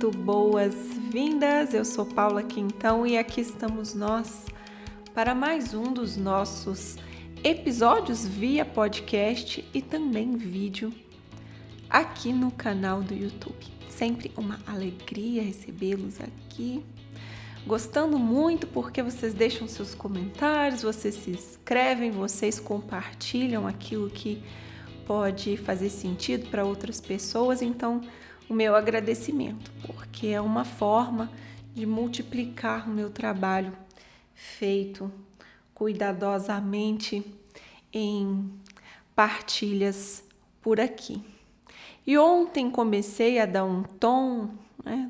muito boas-vindas. Eu sou Paula Quintão e aqui estamos nós para mais um dos nossos episódios via podcast e também vídeo aqui no canal do YouTube. Sempre uma alegria recebê-los aqui. Gostando muito porque vocês deixam seus comentários, vocês se inscrevem, vocês compartilham aquilo que pode fazer sentido para outras pessoas. Então, o meu agradecimento, porque é uma forma de multiplicar o meu trabalho feito cuidadosamente em partilhas por aqui. E ontem comecei a dar um tom,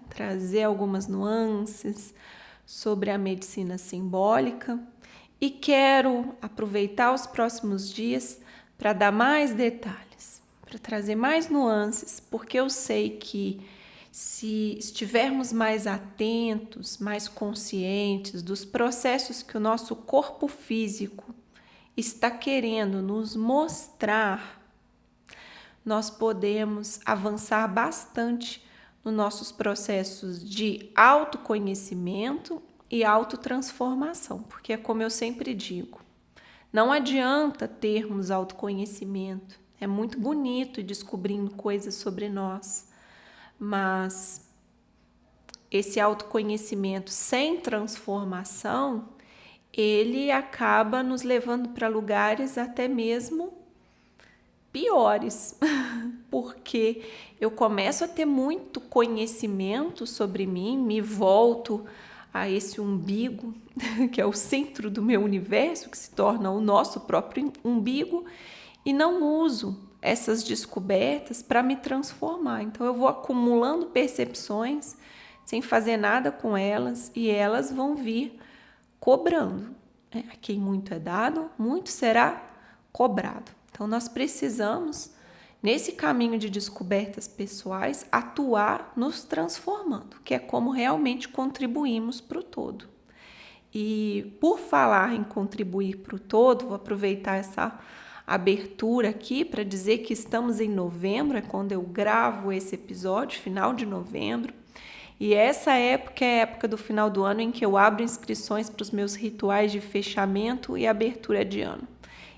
trazer algumas nuances sobre a medicina simbólica e quero aproveitar os próximos dias para dar mais detalhes, para trazer mais nuances, porque eu sei que se estivermos mais atentos, mais conscientes dos processos que o nosso corpo físico está querendo nos mostrar, nós podemos avançar bastante nos nossos processos de autoconhecimento e autotransformação, porque é como eu sempre digo, não adianta termos autoconhecimento, é muito bonito ir descobrindo coisas sobre nós, mas esse autoconhecimento sem transformação, ele acaba nos levando para lugares até mesmo piores, porque eu começo a ter muito conhecimento sobre mim, me volto a esse umbigo, que é o centro do meu universo, que se torna o nosso próprio umbigo, e não uso essas descobertas para me transformar. Então eu vou acumulando percepções sem fazer nada com elas e elas vão vir cobrando. A quem muito é dado, muito será cobrado. Então, nós precisamos, nesse caminho de descobertas pessoais, atuar nos transformando, que é como realmente contribuímos para o todo. E por falar em contribuir para o todo, vou aproveitar essa abertura aqui para dizer que estamos em novembro, é quando eu gravo esse episódio, final de novembro. E essa época é a época do final do ano em que eu abro inscrições para os meus rituais de fechamento e abertura de ano.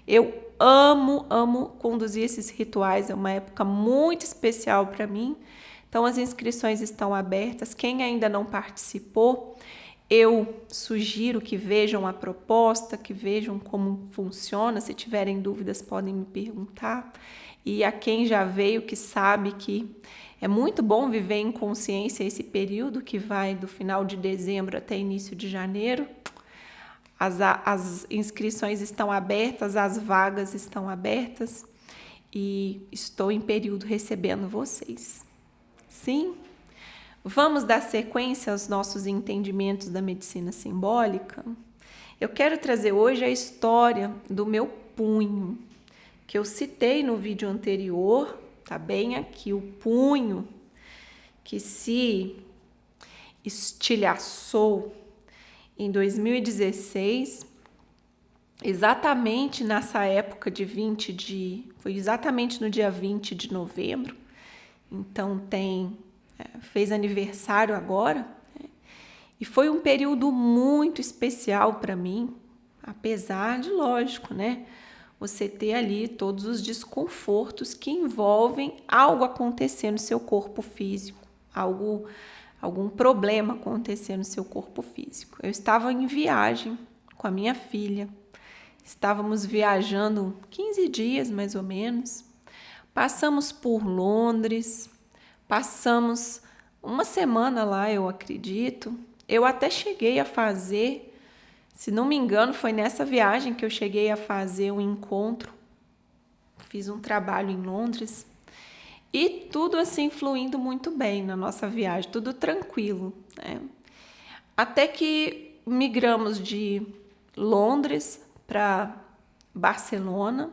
Eu amo conduzir esses rituais, é uma época muito especial para mim. Então, as inscrições estão abertas. Quem ainda não participou, eu sugiro que vejam a proposta, que vejam como funciona. Se tiverem dúvidas, podem me perguntar. E a quem já veio, que sabe que é muito bom viver em consciência esse período que vai do final de dezembro até início de janeiro. As inscrições estão abertas, as vagas estão abertas e estou em período recebendo vocês. Sim? Vamos dar sequência aos nossos entendimentos da medicina simbólica? Eu quero trazer hoje a história do meu punho, que eu citei no vídeo anterior, tá bem aqui, o punho que se estilhaçou em 2016, exatamente nessa época foi exatamente no dia 20 de novembro, então fez aniversário agora, e foi um período muito especial para mim, apesar de, lógico, você ter ali todos os desconfortos que envolvem algo acontecer no seu corpo físico, algum problema acontecer no seu corpo físico. Eu estava em viagem com a minha filha, estávamos viajando 15 dias mais ou menos, passamos por Londres, passamos uma semana lá, eu acredito. Eu até cheguei a fazer, se não me engano, foi nessa viagem que eu cheguei a fazer um encontro, fiz um trabalho em Londres. E tudo assim fluindo muito bem na nossa viagem, tudo tranquilo, Até que migramos de Londres para Barcelona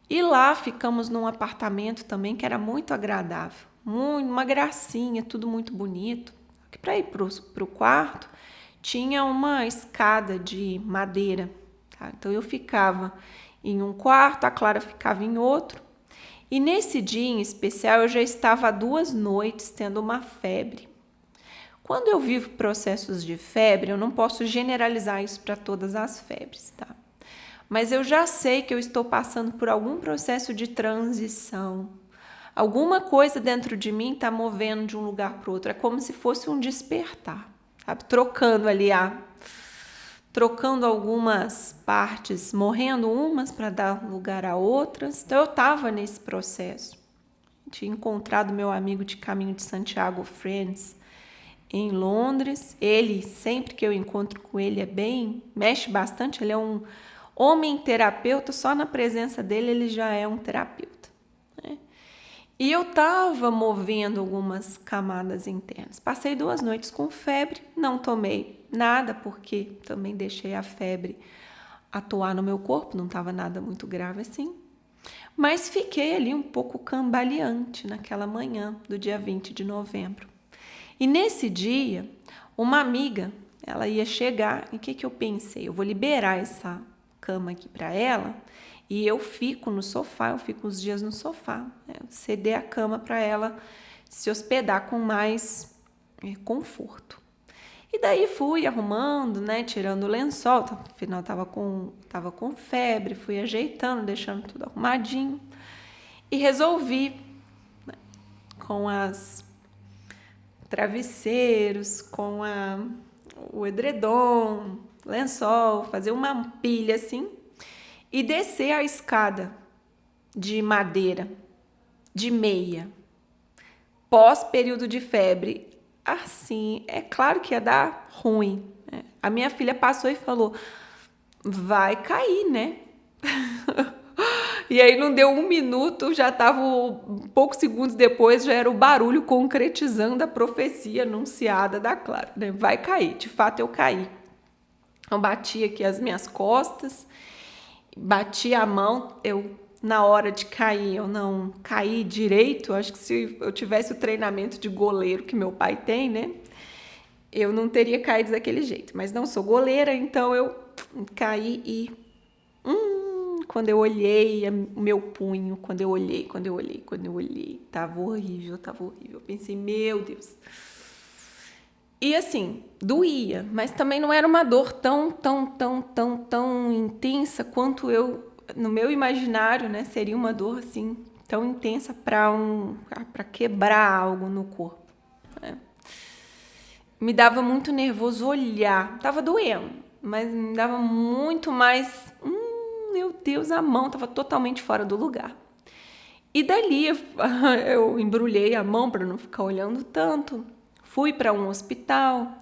e lá ficamos num apartamento também que era muito agradável, uma gracinha, tudo muito bonito. Para ir para o quarto tinha uma escada de madeira, tá? Então eu ficava em um quarto, a Clara ficava em outro. E nesse dia em especial eu já estava há 2 noites tendo uma febre Quando eu vivo processos de febre, eu não posso generalizar isso para todas as febres, tá? Mas eu já sei que eu estou passando por algum processo de transição. Alguma coisa dentro de mim está movendo de um lugar para o outro. É como se fosse um despertar, sabe? Trocando algumas partes, morrendo umas para dar lugar a outras. Então eu estava nesse processo. Tinha encontrado meu amigo de Caminho de Santiago, Friends, em Londres. Ele, sempre que eu encontro com ele, mexe bastante. Ele é um homem terapeuta, só na presença dele ele já é um terapeuta, né? E eu estava movendo algumas camadas internas. Passei 2 noites com febre, não tomei nada, porque também deixei a febre atuar no meu corpo, não estava nada muito grave assim. Mas fiquei ali um pouco cambaleante naquela manhã do dia 20 de novembro. E nesse dia, uma amiga, ela ia chegar, e o que eu pensei? Eu vou liberar essa cama aqui para ela e eu fico no sofá, eu fico uns dias no sofá, né? Ceder a cama para ela se hospedar com mais conforto. E daí fui arrumando, né, tirando o lençol, afinal tava com febre, fui ajeitando, deixando tudo arrumadinho e resolvi, né, com as travesseiros, com o edredom, lençol, fazer uma pilha assim e descer a escada de madeira, de meia, pós período de febre. Assim, é claro que ia dar ruim, né? A minha filha passou e falou, vai cair, né? E aí não deu 1 minuto, já estava, poucos segundos depois, já era o barulho concretizando a profecia anunciada da Clara, né? Vai cair, de fato eu caí. Eu bati aqui as minhas costas, bati a mão, na hora de cair, eu não caí direito. Acho que se eu tivesse o treinamento de goleiro que meu pai tem, né, eu não teria caído daquele jeito. Mas não sou goleira, então eu caí e quando eu olhei o meu punho, quando eu olhei, tava horrível. Eu pensei, meu Deus. E assim, doía, mas também não era uma dor tão intensa quanto no meu imaginário, né, seria uma dor assim tão intensa para quebrar algo no corpo, né? Me dava muito nervoso olhar, tava doendo, mas me dava muito mais, meu Deus, a mão tava totalmente fora do lugar. E dali eu embrulhei a mão para não ficar olhando tanto. Fui para um hospital,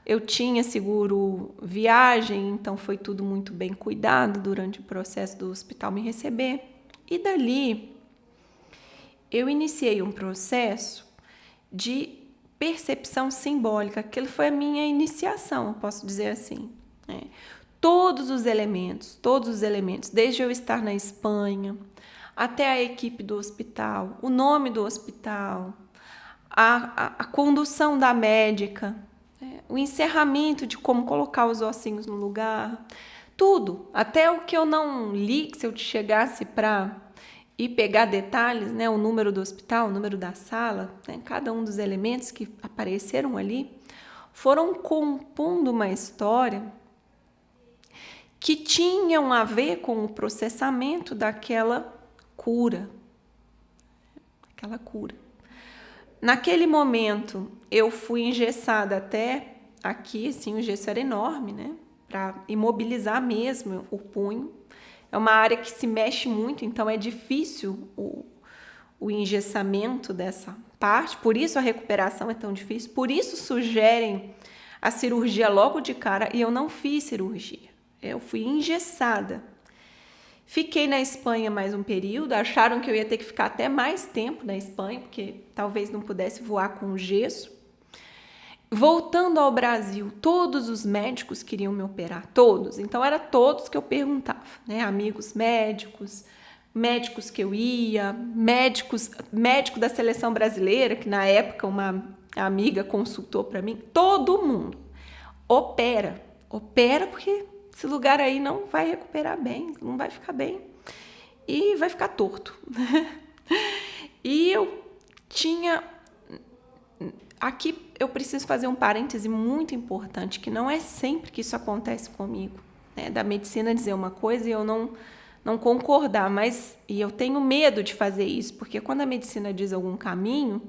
eu tinha seguro viagem, então foi tudo muito bem cuidado durante o processo do hospital me receber. E dali eu iniciei um processo de percepção simbólica, aquilo foi a minha iniciação, eu posso dizer assim, né? Todos os elementos, desde eu estar na Espanha, até a equipe do hospital, o nome do hospital, a condução da médica, o encerramento de como colocar os ossinhos no lugar, tudo, até o que eu não li, que se eu chegasse para ir pegar detalhes, né, o número do hospital, o número da sala, né, cada um dos elementos que apareceram ali, foram compondo uma história que tinham a ver com o processamento daquela cura. Naquele momento, eu fui engessada até aqui, assim, o gesso era enorme, né? Para imobilizar mesmo o punho. É uma área que se mexe muito, então é difícil o engessamento dessa parte, por isso a recuperação é tão difícil, por isso sugerem a cirurgia logo de cara, e eu não fiz cirurgia, eu fui engessada. Fiquei na Espanha mais um período, acharam que eu ia ter que ficar até mais tempo na Espanha, porque talvez não pudesse voar com o gesso. Voltando ao Brasil, todos os médicos queriam me operar, todos. Então, era todos que eu perguntava, né? Amigos médicos que eu ia, médico da seleção brasileira, que na época uma amiga consultou para mim, todo mundo. Opera porque esse lugar aí não vai recuperar bem, não vai ficar bem e vai ficar torto. E eu tinha aqui eu preciso fazer um parêntese muito importante, que não é sempre que isso acontece comigo, né? Da medicina dizer uma coisa e eu não concordar, mas e eu tenho medo de fazer isso, porque quando a medicina diz algum caminho,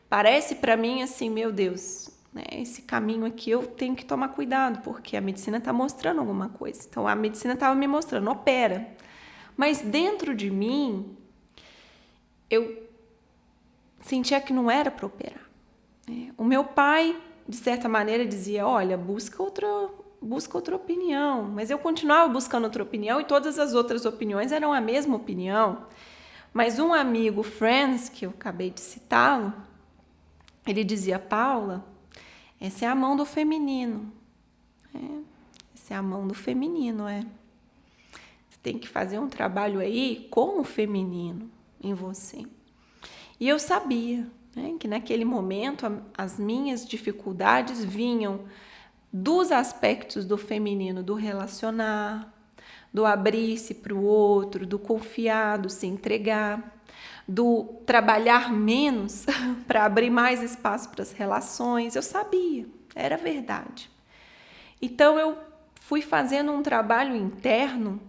parece para mim assim, meu Deus, né? Esse caminho aqui eu tenho que tomar cuidado, porque a medicina está mostrando alguma coisa. Então a medicina estava me mostrando, opera. Mas dentro de mim, eu sentia que não era para operar. O meu pai, de certa maneira, dizia, olha, busca outra opinião. Mas eu continuava buscando outra opinião e todas as outras opiniões eram a mesma opinião. Mas um amigo, Franz, que eu acabei de citá-lo, ele dizia, Paula, essa é a mão do feminino. Essa é a mão do feminino, Você tem que fazer um trabalho aí com o feminino em você. E eu sabia, que naquele momento as minhas dificuldades vinham dos aspectos do feminino, do relacionar, do abrir-se para o outro, do confiar, do se entregar, do trabalhar menos para abrir mais espaço para as relações. Eu sabia, era verdade. Então eu fui fazendo um trabalho interno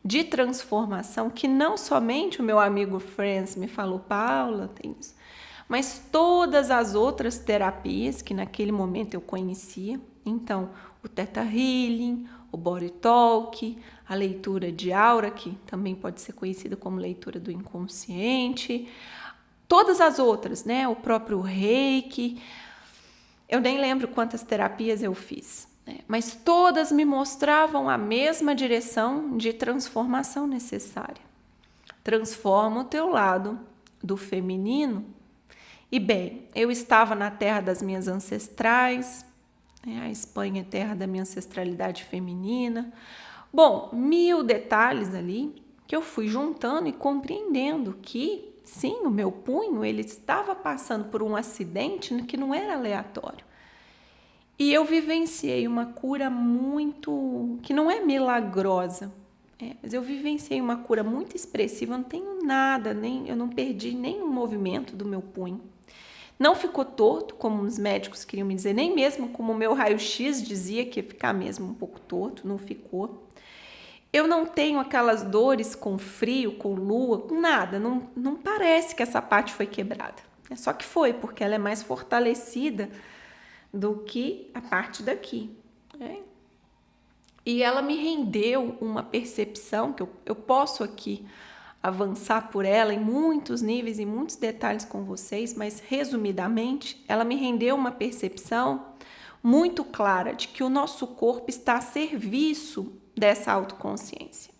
de transformação que não somente o meu amigo Franz me falou, Paula, tem isso, mas todas as outras terapias que naquele momento eu conhecia. Então, o Theta Healing, o Body Talk, a leitura de aura, que também pode ser conhecida como leitura do inconsciente, todas as outras, o próprio Reiki. Eu nem lembro quantas terapias eu fiz, mas todas me mostravam a mesma direção de transformação necessária. Transforma o teu lado do feminino. E bem, eu estava na terra das minhas ancestrais, a Espanha é terra da minha ancestralidade feminina. Bom, 1000 detalhes ali que eu fui juntando e compreendendo que, sim, o meu punho ele estava passando por um acidente que não era aleatório. E eu vivenciei uma cura que não é milagrosa, mas eu vivenciei uma cura muito expressiva. Eu não tenho nada, eu não perdi nenhum movimento do meu punho. Não ficou torto, como os médicos queriam me dizer, nem mesmo como o meu raio-x dizia que ia ficar mesmo um pouco torto, não ficou. Eu não tenho aquelas dores com frio, com lua, com nada, não parece que essa parte foi quebrada. Só que foi, porque ela é mais fortalecida do que a parte daqui. E ela me rendeu uma percepção, que eu posso aqui avançar por ela em muitos níveis, em muitos detalhes com vocês, mas resumidamente, ela me rendeu uma percepção muito clara de que o nosso corpo está a serviço dessa autoconsciência.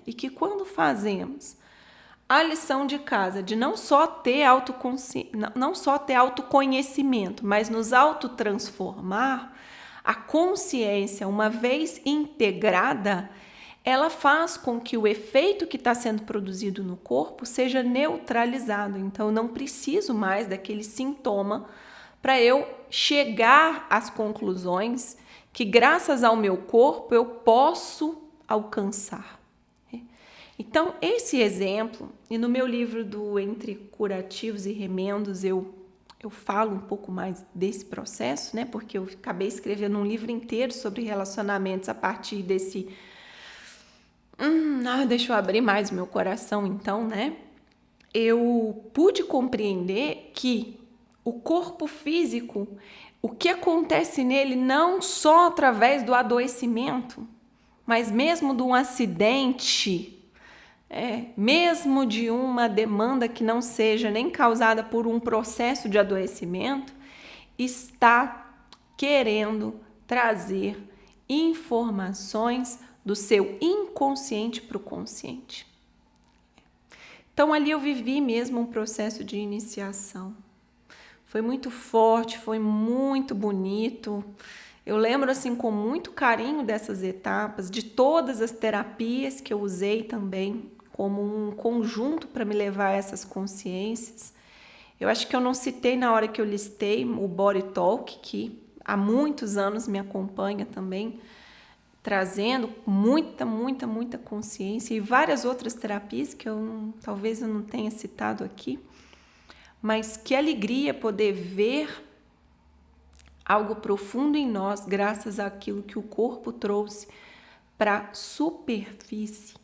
E que quando fazemos a lição de casa de não só ter autoconhecimento, mas nos autotransformar, a consciência, uma vez integrada, ela faz com que o efeito que está sendo produzido no corpo seja neutralizado. Então, eu não preciso mais daquele sintoma para eu chegar às conclusões que, graças ao meu corpo, eu posso alcançar. Então, esse exemplo, e no meu livro do Entre Curativos e Remendos, eu falo um pouco mais desse processo, porque eu acabei escrevendo um livro inteiro sobre relacionamentos a partir desse... deixa eu abrir mais o meu coração, então, Eu pude compreender que o corpo físico, o que acontece nele não só através do adoecimento, mas mesmo de um acidente, mesmo de uma demanda que não seja nem causada por um processo de adoecimento, está querendo trazer informações do seu inconsciente para o consciente. Então, ali eu vivi mesmo um processo de iniciação. Foi muito forte, foi muito bonito. Eu lembro, assim, com muito carinho dessas etapas, de todas as terapias que eu usei também, como um conjunto para me levar a essas consciências. Eu acho que eu não citei na hora que eu listei o Body Talk, que há muitos anos me acompanha também, trazendo muita consciência, e várias outras terapias que talvez eu não tenha citado aqui, mas que alegria poder ver algo profundo em nós, graças àquilo que o corpo trouxe para a superfície,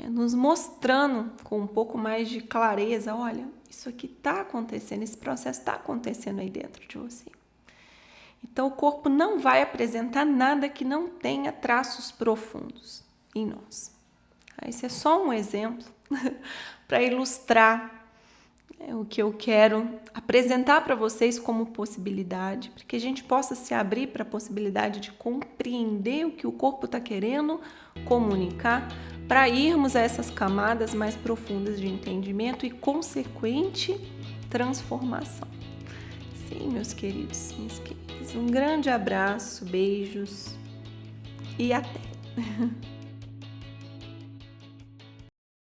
nos mostrando com um pouco mais de clareza, olha, isso aqui está acontecendo, esse processo está acontecendo aí dentro de você. Então, o corpo não vai apresentar nada que não tenha traços profundos em nós. Esse é só um exemplo para ilustrar o que eu quero apresentar para vocês como possibilidade, para que a gente possa se abrir para a possibilidade de compreender o que o corpo está querendo comunicar, para irmos a essas camadas mais profundas de entendimento e consequente transformação. Sim, meus queridos, minhas queridas, um grande abraço, beijos e até!